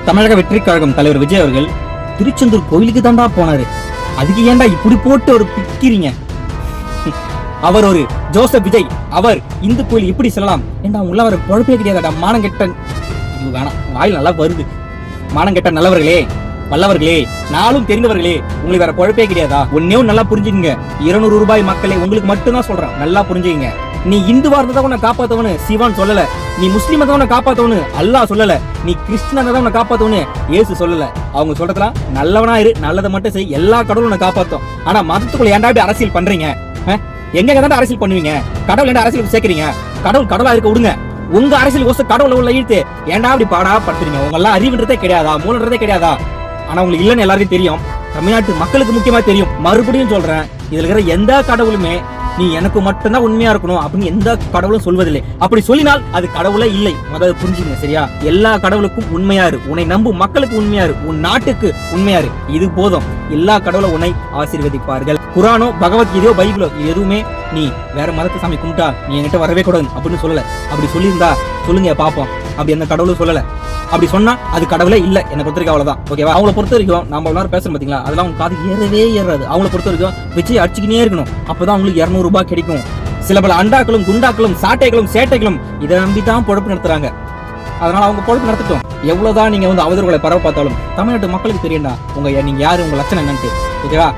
தமிழக வெற்றி கழகம் தலைவர் விஜய் அவர்கள் திருச்செந்தூர் கோயிலுக்கு தாண்டா போனாரு. அதுக்கு ஏன்டா இப்படி போட்டு ஒரு பிக்கிறீங்க? அவர் ஒரு ஜோசப் விஜய், அவர் இந்து கோயில் இப்படி சொல்லலாம் ஏண்டா? உங்கள அவர் பொழப்பே கிடையாதாடா மானங்கெட்ட. வேணாம், வாயில் நல்லா வருது. மானங்கெட்ட நல்லவர்களே, வல்லவர்களே, நாளும் தெரிந்தவர்களே, உங்களுக்கு வேற பொழப்பே கிடையாதா? ஒன்னே நல்லா புரிஞ்சுக்கங்க 200 ரூபாய் மக்களே, உங்களுக்கு மட்டும்தான் சொல்றேன், நல்லா புரிஞ்சுக்கங்க. நீ இந்துவா இருந்ததை உன்னை காப்பாத்தவனு சிவான் சொல்லல, நீ முஸ்லீம் தான் உன்னை காப்பாத்தவனு அல்லாஹ் சொல்லல, நீ கிறிஸ்டியன் தான் உன்னை காப்பாத்தவனு இயேசு சொல்லல. அவங்க சொல்றதுலாம் நல்லவனா இரு, நல்லதை மட்டும் செய், எல்லா கடவுளும் உன்னை காப்பாத்தும். ஆனா மதத்துக்குள்ள ஏன்டா இப்படி அரசியல் பண்றீங்க? எங்க தான் அரசியல் பண்ணுவீங்க? கடவுள் ஏன்டா அரசியல் சேர்க்கறீங்க? கடவுளா இருக்க விடுங்க. உங்க அரசியல் கோச கடவுள உள்ள இழுத்து ஏன்டா அப்படி பாடா படுத்துறீங்க? உங்க எல்லாம் அறிவுன்றதே கிடையாதா? மூலன்றதே கிடையாதா? ஆனா உங்களுக்கு இல்லன்னு எல்லாருக்கும் தெரியும், தமிழ்நாட்டு மக்களுக்கு முக்கியமா தெரியும். மறுபடியும் சொல்றேன், இதுல இருக்கிற எந்த கடவுளுமே நீ எனக்கு மட்டும்தான் உண்மையா இருக்கணும் அப்படின்னு எந்த கடவுளும் சொல்வதில்லை. அப்படி சொல்லினால் அது கடவுளே இல்லை. முதல்ல புரிஞ்சுங்க, சரியா? எல்லா கடவுளுக்கும் உண்மையாரு, உன்னை நம்பும் மக்களுக்கு உண்மையாரு, உன் நாட்டுக்கு உண்மையாரு, இது போதும். எல்லா கடவுளும் உன்னை ஆசீர்வதிப்பார்கள். குரானோ பகவத்கீதையோ பைபிளோ எதுவுமே நீ வேற மதத்தை சாமி கும்பிட்டா நீ என்கிட்ட வரவே கூடாது அப்படின்னு சொல்லல. அப்படி சொல்லியிருந்தா சொல்லுங்க பாப்போம். அப்படி எந்த கடவுளும் சொல்லல. அப்படி சொன்னா அது கடவுளே இல்ல. என்னை பொறுத்த வரைக்கும் அவ்வளவுதான், ஓகேவா? அவங்கள பொறுத்த வரைக்கும் நம்ம எல்லாரும் பேசுறோம் பாத்தீங்களா, அதெல்லாம் அவங்க காது ஏறவே ஏறாது. அவங்கள பொறுத்த வரைக்கும் விஜய் அடிச்சுக்கினே இருக்கணும், அப்பதான் அவங்களுக்கு 200 ரூபாய் கிடைக்கும். சில பல அண்டாக்களும் குண்டாக்களும் சாட்டைகளும் சேட்டைகளும் இதை நம்பிதான் பொழப்பு நடத்துறாங்க. அதனால அவங்க பொழப்பு நடத்தட்டும். எவ்வளவுதான் நீங்க அவதூறுகளை பரவ பார்த்தாலும் தமிழ்நாட்டு மக்களுக்கு தெரியும்டா நீங்க யாரு, உங்க லட்சணம் என்னன்ட்டு, ஓகேவா?